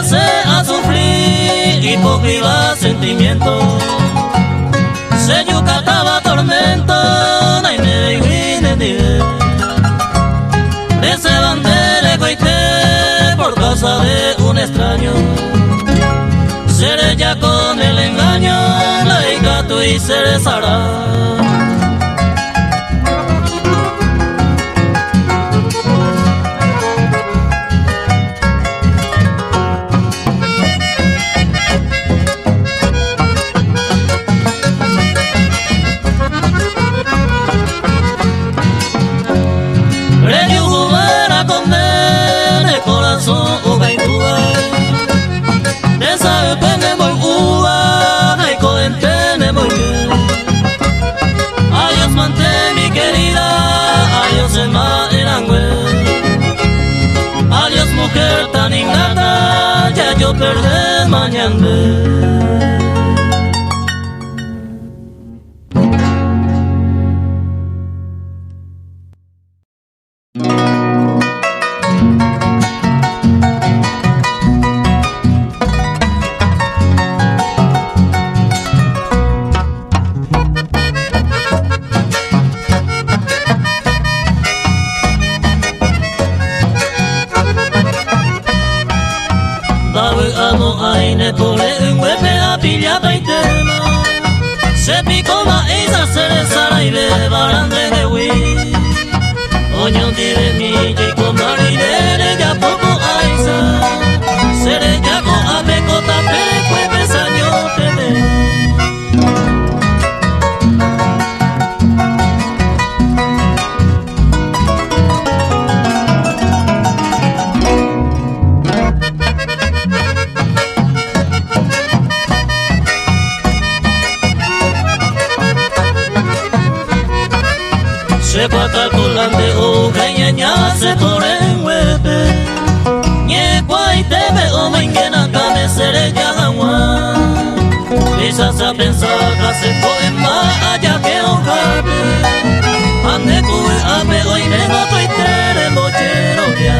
llevase a sufrir hipócrita sentimiento. Se yucataba tormento, no hay me de ese bandera coité por causa de un extraño. Seré ya con el engaño, la gato y seré Sara. Adiós mujer tan ingrata, ya yo perdí mañana. Aine pole unwepe apilla paitema se picó maíza se le sara y le barande de hui oño dire mi y con marinere ya poco aiza se le llago a pecota peque pesaño teme. Se pata culante o cañaña se pone en huepe Nye guay tebe o mengena kame sere yahawa Esa sa pensar que se poe más allá que un jape Ande kue ape hoy me noto y tere mochero ya.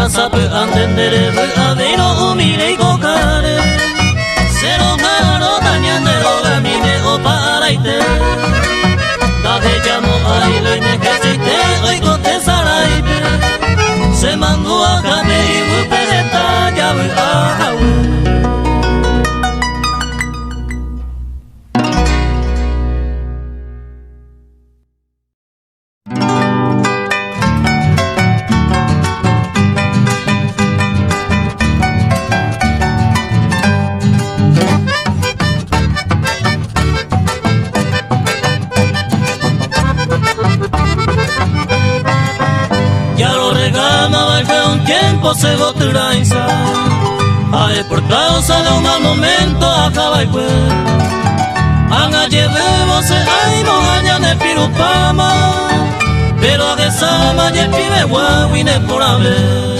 Sape andendere avero umire y cocare se lo gano dañandero gamine o paraite da de llamo a ile que se te hoy cote saraite se mandó a came y vuelta ya voy a jaue. Se goturaiza Ae por causa de un mal momento acaba y pues Anga llevemos ay mojaña de pirupama Pero a gesama y pibe guaguine por haber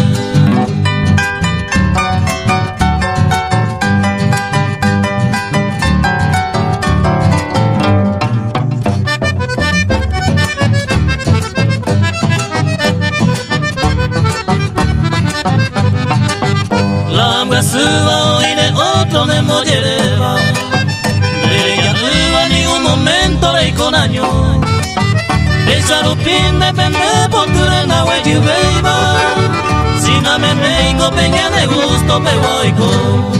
Suba hoy de otro me molleva de ella viva ni un momento de con año esa lupin depende por tu rena huevo beba si no me vengo peña de gusto me voy con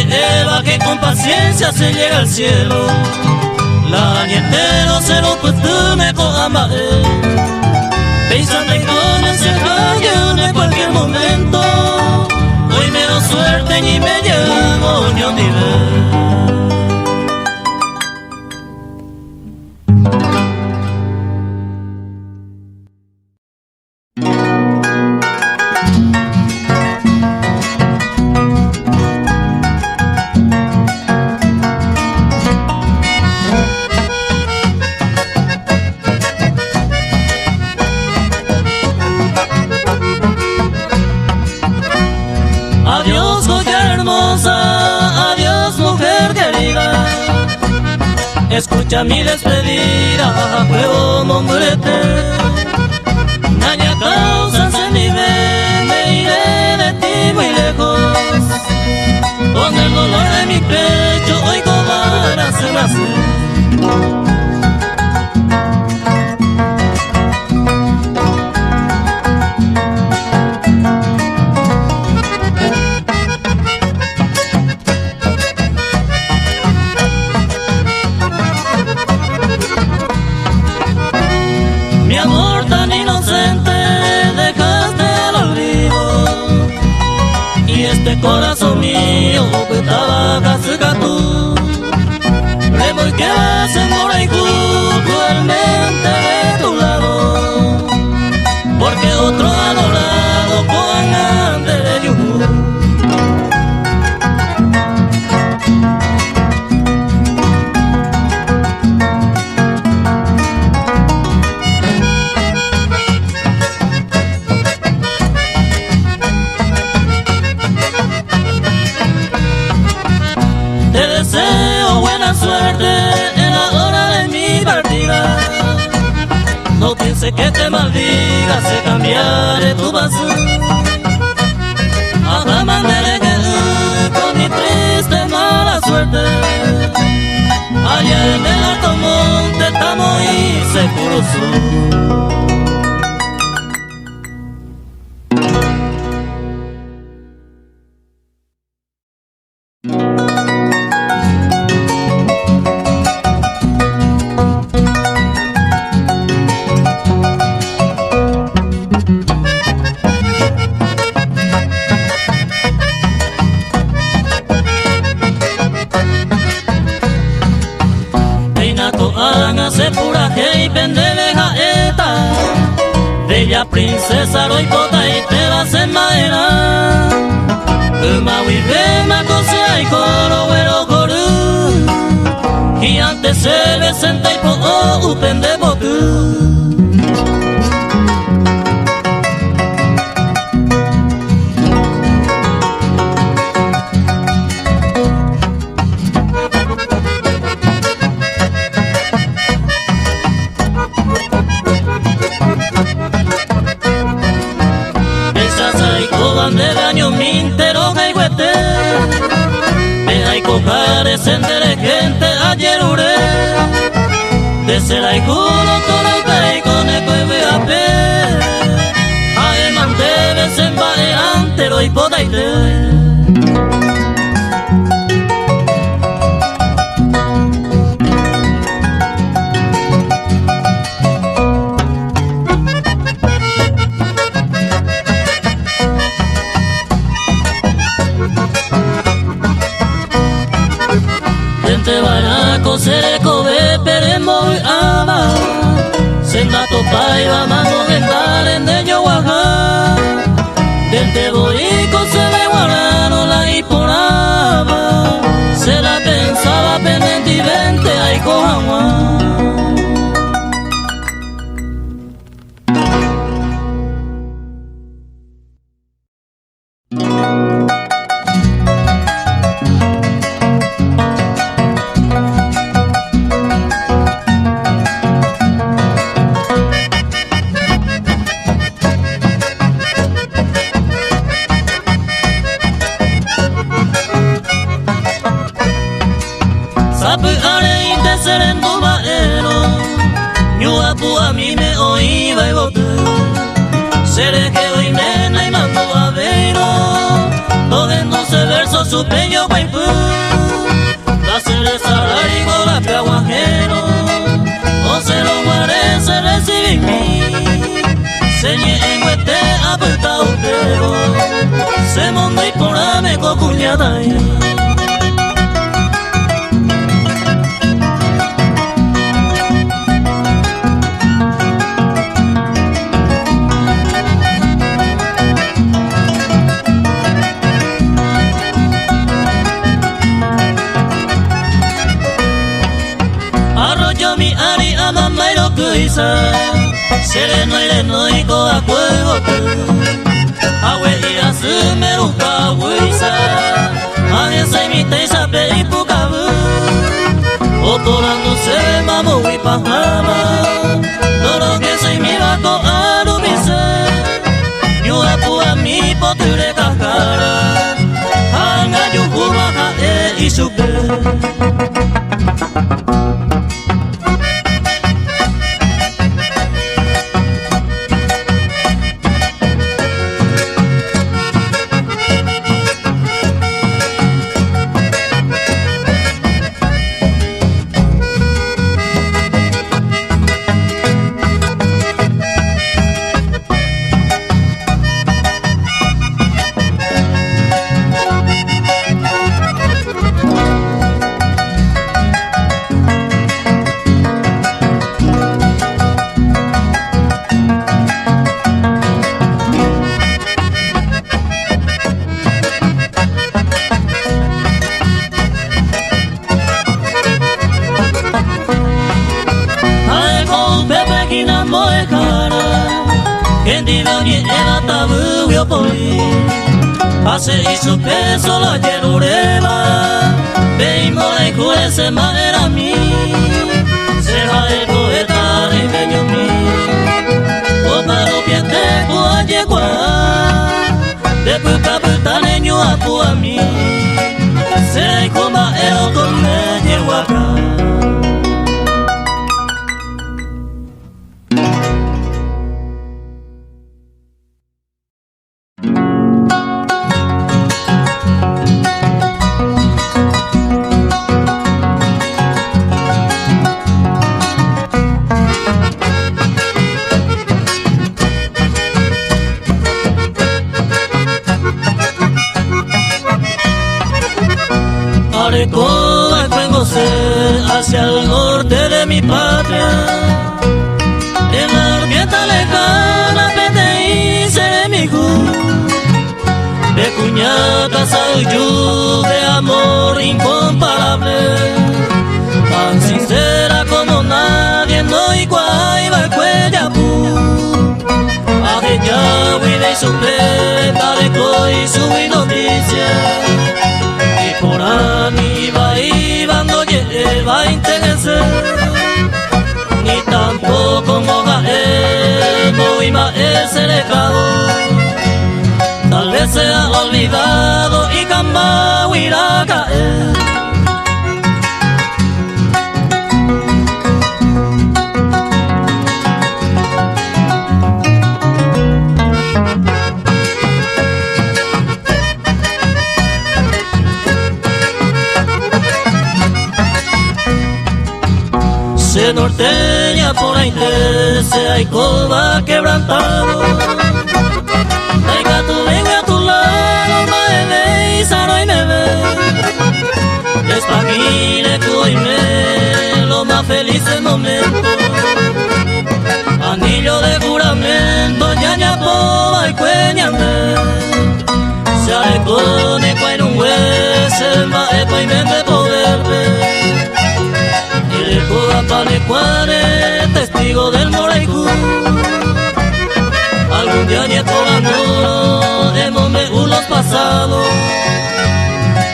lleva que con paciencia se llega al cielo la nietero se lo puto me coama pensando en con ese rayo en cualquier momento hoy me doy suerte y me llamo ni nivel. escucha mi despedida, juego mombrete. Daña causa se vive, me iré de ti muy lejos. Con el dolor de mi pecho oigo varas se me hace. Mi amor tan inocente dejaste al olvido, y este corazón mío que estaba cascatu le que vas en Moraiku cruelmente de tu lado, porque otro adorado con ande de yuju. Te deseo buena suerte en la hora de mi partida. No pienses que te maldiga, se cambiaré tu vaso. Hasta mandaré que con mi triste mala suerte. Allá en el alto monte estamos y seguros. Hágase pura y pendeja esta bella princesa roipota y te vas en madera. Uma wibema cosa y coro güero coru y antes se le senta y po upende boku. De baño mintero caigüete, me hay cojare sendere gente ayer ure, de ser hay culo con el pei con el cueve a pe, a el manteve se embae antero y podaite. Seré kobe peremo ama senda topai va mano gendal en de yoaja dente boico se me guardaron la iporaba se la pensaba pendiente y vente ay cojawa. Sapu are inte serendo baero, ñuapu a mí me oíba y botu. Seré que hoy nena y mando a veiro, todándose verso su peño guaypu. La cereza raigo la piaguajero, o se lo guaré se recibí mi. Señé en huete a puta utero, se mondo y por ame cocuñada. Arroyo mi ari ama mairo kuisa, sereno y leno y koa kuego tu. Awe y asume ruka wisa, ane se mi te sabe y pukabu. Otorando se amo y pajama todo lo que soy mi vato a lubise yo apu a mi potere kakara hanga yo kumaha e isuke Pase y su peso la yerureba Beimo la juez ma era mi Será el poeta de bello mi Opa lo piente cua yegua De puta puta leño a pua mi Será el coma el con me yegua acá hacia el norte de mi patria en la orquesta lejana PTI seré mi gu de cuñata soy de amor incomparable tan sincera como nadie no igual va el cuellapu a ella de su pleta de coi su noticia y por ahí va no lleva interés ni tampoco moga no ima ese dejado tal vez se ha olvidado y camba irá a caer se norteña por ahí se hay coba quebrantado venga a tu lado maele y saro y me ve despagine y me lo más felices momentos anillo de juramento ya poba y cueñame se arecone en un hueso maepa y mente poder ver Pale cuare, testigo del Moraicú algún día nieto ganó de momentos pasados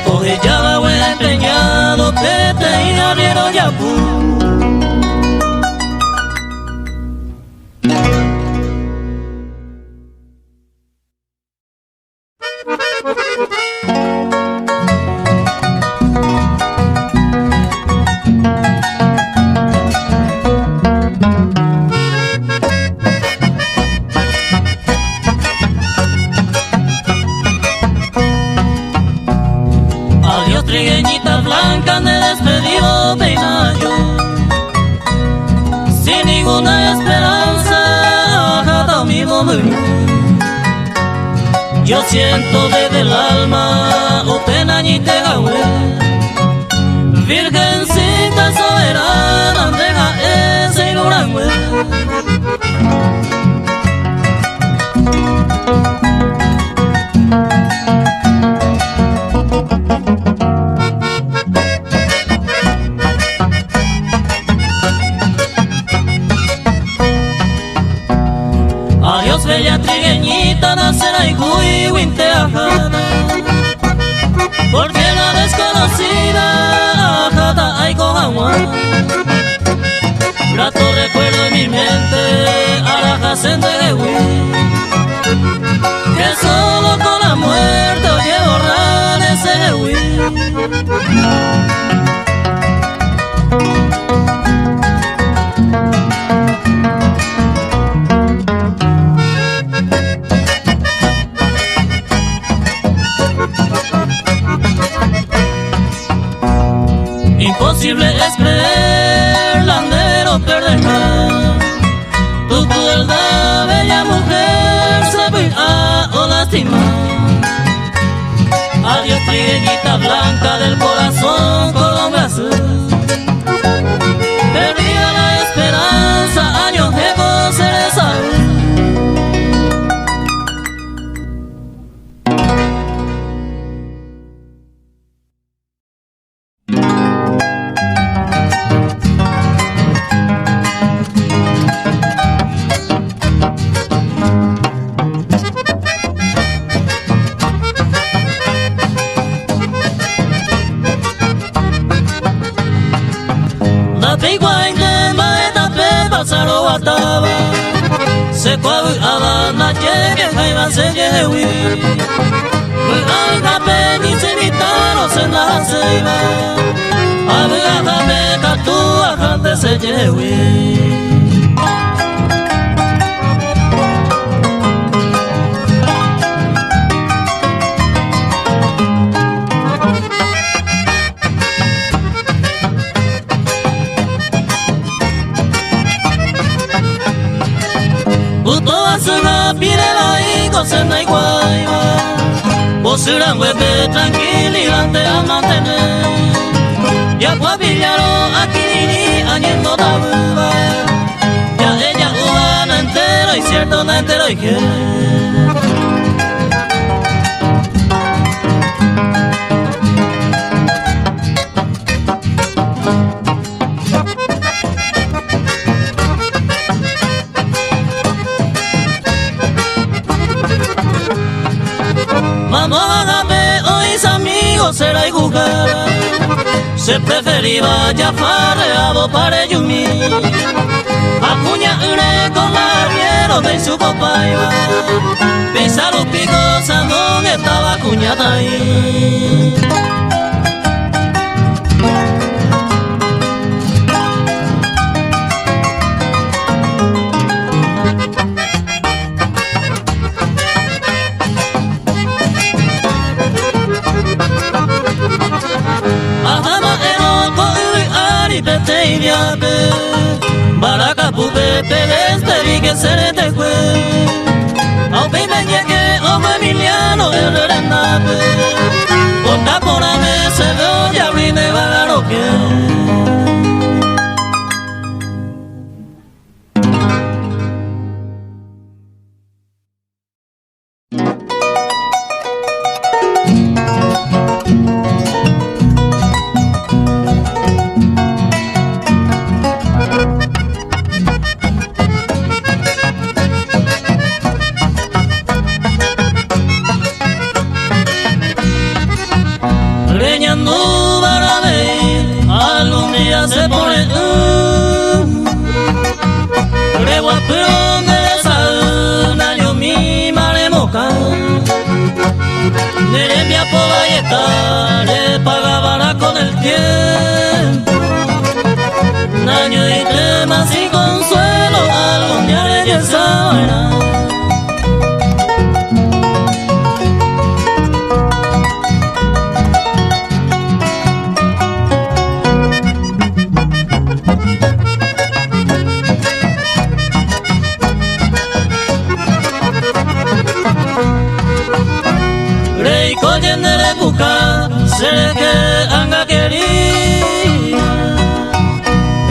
oje ya va empeñado pete y abrieron yapú trigueñita blanca de despedido peinayo sin ninguna esperanza jata mi momento yo siento desde el alma o penañite gawe virgencita soberana deja ese ignorangüe bella trigueñita nacerá y huinteajada porque la desconocida ajata ay cojaguá Grato recuerdo en mi mente a la jacente de Huí, que solo con la muerte oye borrar ese Huí. Imposible es creer, landero perderá tu crueldad, bella mujer, sabía o lastimar. Adiós, trigueñita blanca del corazón, Colombia azul. Perdida la esperanza, años lejos seré salud. Se cuabu abana llegue jaiba se llegue hui. Al gape ni se vitano se la seiba. Abu agape katu agante se llegue hui. Se na iguaiba, Bosirán huepe tranquilidad te a mantener. Ya guapillaro aquí ni añendo tabuba. Ya ella humana entero y cierto no entero y que. Vamos a ver hoy amigos será y jugar. Se prefería ya farreado para yumi. Acuña ure con la arriero de su copaiba. Pisa los picos a donde estaba cuñada ahí. Baraka pupe peles peri que seré te fue. Au me llegué o Emiliano el renape. Ponta por la mesa veo ya brinde bagaro que. Se pone Regua pero de sal Naño mi mare moca Nerembia po galleta Le pagabara con el tiempo Naño y temas y consuelo Algún día le llezaba. Seré que anga quería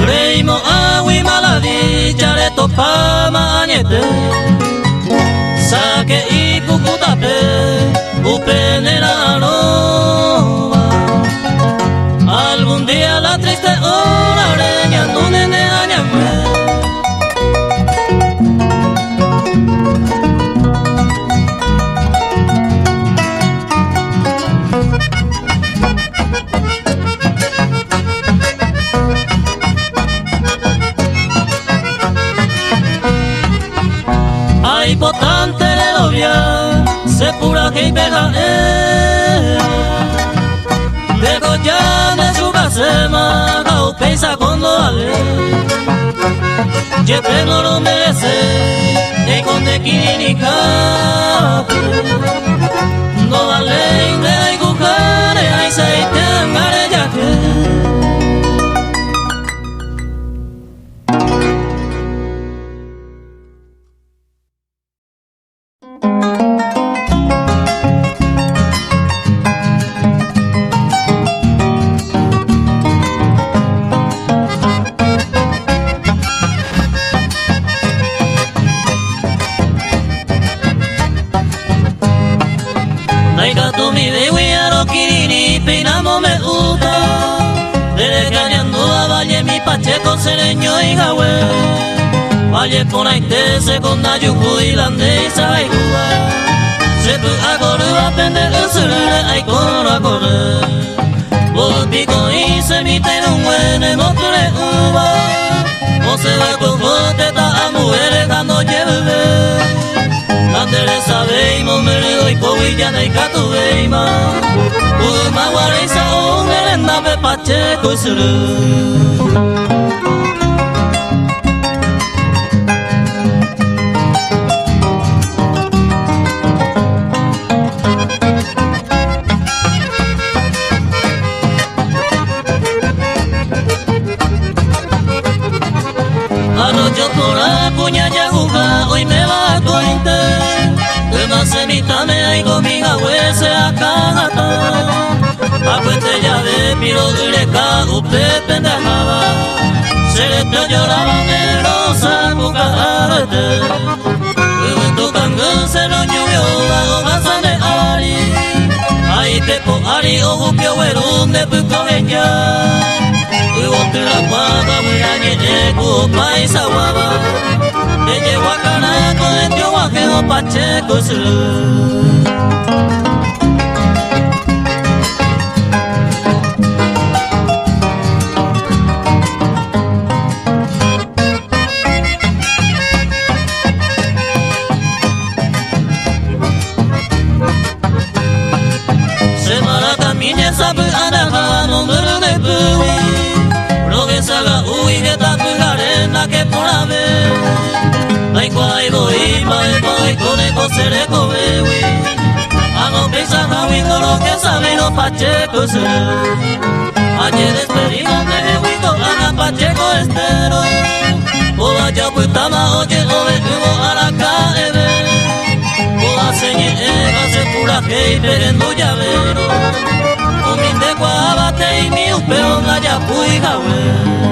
Reimo agui maladicha le topa mañete Saque y cucutape upenera roba Algún día la triste hora reñando nene añamue Julia, se pura que pega Deco ya me suba se maga o pensa cuando ale Jefe no lo merece e con de química No vale de hay cucare hay seite angare ya que mi bewi a lo kirini peinamo me uta Dele cañando a valle mi pacheco sereño y gawe Valle por ahí te segunda yuku y landesa y cuba Se pu a correr a pender el surre ay coro a correr Botico y se miten un buen motre uva O se va con boteta a mujeres dando lleve Andere sabeimo mereo y covillana y catuveima Uma guarisa o merenda be pacheco y suru Anoche por la cuña ya juga hoy me va a cuente Una semita me hay conmigo huese a cagata A cuente ya de piro directa usted pendejaba Se le te lloraba merosa cuca arete En tu cango se lo llovió bajo casa de ari Ahí te po ari o bupio huerón de puco ella Te la guapa muy añe cupa y saguaba Te llevo a canaco de tío guajeo pacheco Se marata miñe sabe anaga no mero de pui Saga uy que ta arena que por haber Ay cuay voy con el cosere cobewi Hago pisa javindo lo que sabe los pachecos Ayer esperimos que me huito haga pacheco estero O vaya putama oye ove hubo a la caebe O a señe se pura que y perendo llavero Humilde guabate y mi upeo la ya fui gawe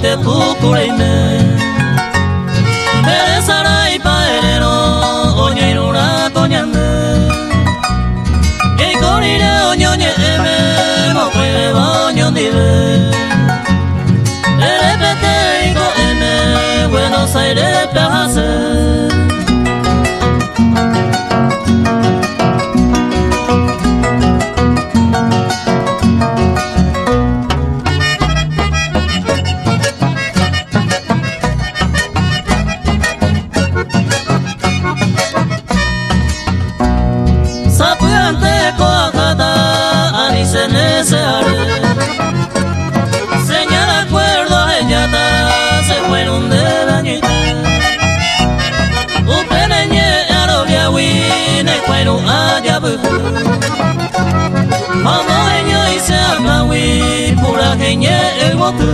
te pucureime Beresara y paerero Oño iruna coñande Que corire oño ñeme Mo puede baño dive Repete y coeme Buenos Aires pejase Sapuyante coajata Ani se neseare se acawi pura genye el botu.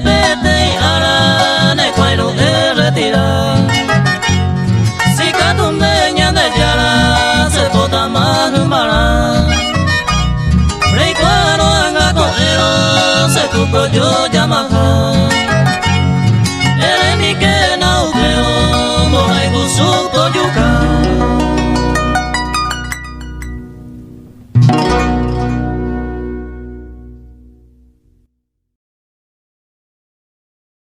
Pete ara ne cuero de retira. Si catumbeña de yara se bota más mara. Rey cuero anga coero se cuco yo llamaja. Ere mi que no creo, morai gusu yuca.